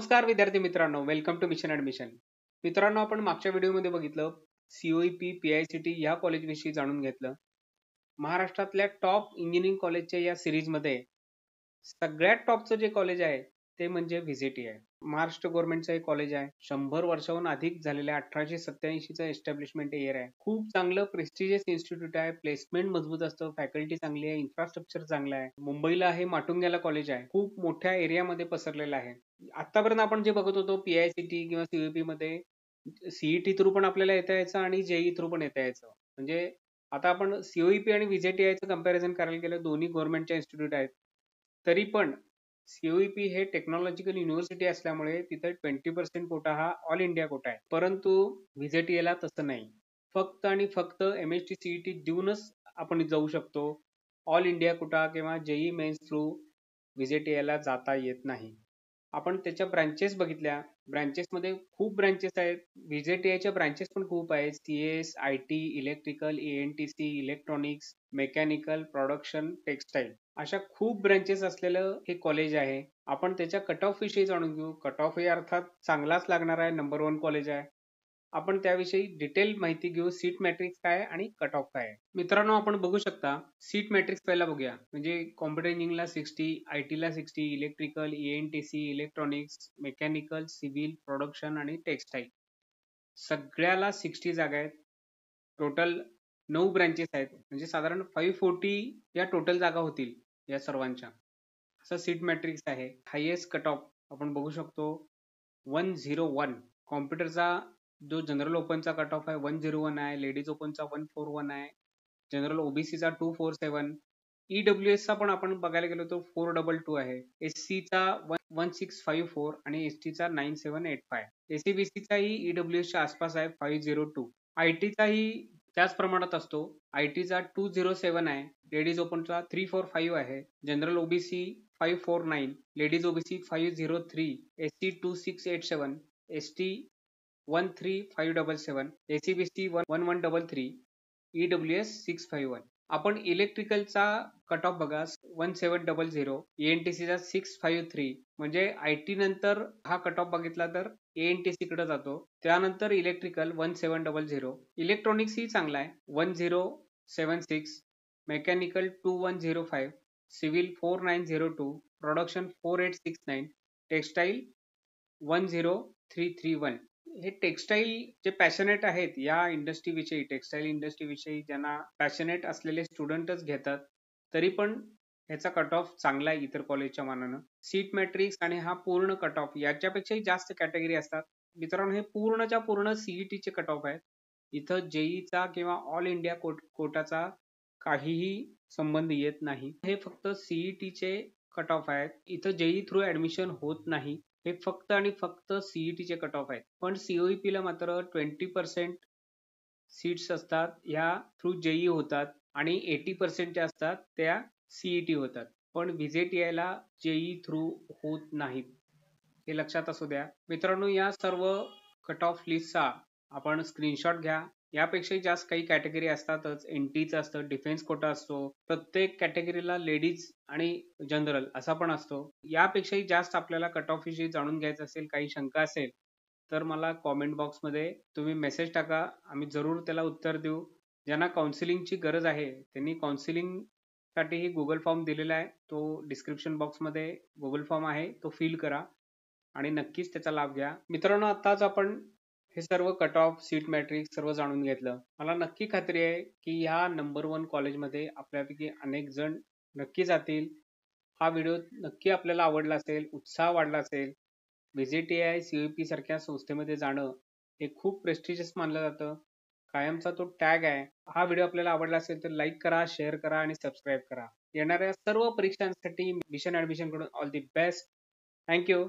नमस्कार विद्यार्थी मित्रांनो, वेलकम टू मिशन ॲडमिशन. मित्रांनो, आपण मागच्या व्हिडिओमध्ये बघितलं COEP, PICT या कॉलेजविषयी जाणून घेतलं. महाराष्ट्रातल्या टॉप इंजिनिअरिंग कॉलेजच्या या सिरीजमध्ये सगळ्यात टॉपचं जे कॉलेज आहे ते म्हणजे VJTI आहे. महाराष्ट्र गव्हर्नमेंटचं एक कॉलेज आहे. 100 वर्षाहून अधिक झालेल्या 1887चं एस्टॅब्लिशमेंट इयर आहे. खूप चांगलं प्रेस्टिजियस इन्स्टिट्यूट आहे. प्लेसमेंट मजबूत असतं, फॅकल्टी चांगली आहे, इन्फ्रास्ट्रक्चर चांगलं आहे. मुंबईला आहे, माटुंग्याला कॉलेज आहे. खूप मोठ्या एरियामध्ये पसरलेलं आहे. आतापर्यंत आपण जे बघत होतो PICT किंवा COEP मध्ये CET थ्रू पण आपल्याला येता यायचं आणि JEE थ्रू पण येता यायचं. म्हणजे आता आपण COEP आणि VJTI चं कंपॅरिझन करायला गेलं, दोन्ही गव्हर्नमेंटच्या इन्स्टिट्यूट आहेत. तरी पण COEP हे टेक्नॉलॉजिकल युनिव्हर्सिटी असल्यामुळे तिथे 20% कोटा हा ऑल इंडिया कोटा आहे. परंतु VJTI ला तसं नाही. फक्त आणि फक्त MST CET देऊनच आपण जाऊ शकतो. ऑल इंडिया कोटा किंवा JEE मेन्स थ्रू VJTI ला जाता येत नाही. आपण त्याच्या ब्रांचेस बघितल्या. ब्रांचेसमध्ये खूप ब्रांचेस आहेत. VJTIच्या ब्रांचेस पण खूप आहेत. CS, IT, electrical, ENTC, electronics, mechanical, production, textile अशा खूप ब्रांचेस असलेलं हे कॉलेज आहे. आपण त्याच्या कट ऑफ विषयी जाणून घेऊ. कट ऑफ हे अर्थात चांगलाच लागणार आहे, नंबर 1 कॉलेज आहे. आपण त्याविषयी डिटेल माहिती घेऊ. सीट मॅट्रिक्स काय आहे आणि कट ऑफ काय आहे. मित्रांनो, आपण बघू शकता सीट मॅट्रिक्स पहिला बघूया. म्हणजे कॉम्प्युटर इंजिनिअरिंगला 60, IT ला 60, electrical, ENTC, electronics, mechanical, civil, production आणि टेक्सटाईल सगळ्याला 60 जागा आहेत. टोटल 9 ब्रँचेस आहेत. म्हणजे साधारण 540 या टोटल जागा होतील या सर्वांच्या. असा सीट मॅट्रिक्स आहे. हायेस्ट कट ऑफ आपण बघू शकतो 101. कॉम्प्युटरचा जो जनरल ओपनचा कट ऑफ आहे 101 आहे. लेडीज ओपनचा 141 आहे. जनरल OBCचा 247. EWS चा पण आपण बघायला गेलो तर 422 आहे. SC चा 1654 आणि ST चा 9785. SCBC चाही EWS च्या आसपास आहे 502. IT चाही त्याच प्रमाणात असतो. IT चा 207 आहे. लेडीज ओपनचा 345 आहे. General OBC 549, ladies OBC 503, SC 2687, ST 13577, SCBC 1133, EWS 651. आपण इलेक्ट्रिकलचा कट ऑफ बघा 1700, ENTC चा 653. म्हणजे IT नंतर हा कट ऑफ बघितला तर ENTC कडे जातो. त्यानंतर इलेक्ट्रिकल 1700, इलेक्ट्रॉनिक्स ही चांगला आहे 1076, मेकॅनिकल 2105, सिव्हिल 4902, प्रोडक्शन 4869, टेक्सटाईल 10331. हे टेक्सटाईल जे पॅशनेट आहेत या इंडस्ट्रीविषयी, टेक्सटाईल इंडस्ट्रीविषयी ज्यांना पॅशनेट असलेले स्टुडंटच घेतात. तरी पण ह्याचा कट ऑफ चांगला आहे इतर कॉलेजच्या मानानं. सीट मॅट्रिक्स आणि हा पूर्ण कट ऑफ याच्यापेक्षाही जास्त कॅटेगरी असतात. मित्रांनो, हे पूर्णच्या पूर्ण CETचे कट ऑफ आहेत. इथं JEEचा किंवा ऑल इंडिया कोटाचा काहीही संबंध येत नाही. हे फक्त CETचे कट ऑफ आहेत. इथं JEE थ्रू ऍडमिशन होत नाही. हे फक्त आणि फक्त CETचे कट ऑफ आहेत. पण COEP ला मात्र 20% सीट्स असतात ह्या थ्रू JEE होतात आणि 80% ज्या असतात त्या CET होतात. पण VJTI ला JEE थ्रू होत नाहीत. हे लक्षात असू द्या. मित्रांनो, या सर्व कट ऑफ लिस्टचा आपण स्क्रीनशॉट घ्या. यापेक्षाही जास्त काही कॅटेगरी असतातच. NTचं असतं, डिफेन्स कोटा असतो. प्रत्येक कॅटेगरीला लेडीज आणि जनरल असा पण असतो. यापेक्षाही जास्त आपल्याला कट ऑफ विषयी जाणून घ्यायचं असेल, काही शंका असेल तर मला कॉमेंट बॉक्समध्ये तुम्ही मेसेज टाका. आम्ही जरूर त्याला उत्तर देऊ. ज्यांना काउन्सिलिंगची गरज आहे त्यांनी काउन्सिलिंगसाठीही गुगल फॉर्म दिलेला आहे. तो डिस्क्रिप्शन बॉक्समध्ये गुगल फॉर्म आहे, तो फिल करा आणि नक्कीच त्याचा लाभ घ्या. मित्रांनो, आताच आपण हे सर्व कट ऑफ, सीट मॅट्रिक्स सर्व जाणून घेतलं. मला नक्की खात्री आहे की ह्या नंबर 1 कॉलेजमध्ये आपल्यापैकी अनेक जण नक्की जातील. हा व्हिडिओ नक्की आपल्याला आवडला असेल, उत्साह वाढला असेल. VJTI COEP सारख्या संस्थेमध्ये जाणं हे खूप प्रेस्टिजियस मानलं जातं. कायमचा तो टॅग आहे. हा व्हिडिओ आपल्याला आवडला असेल तर लाईक करा, शेअर करा आणि सबस्क्राईब करा. येणाऱ्या सर्व परीक्षांसाठी मिशन ॲडमिशन कडून ऑल दी बेस्ट. थँक्यू.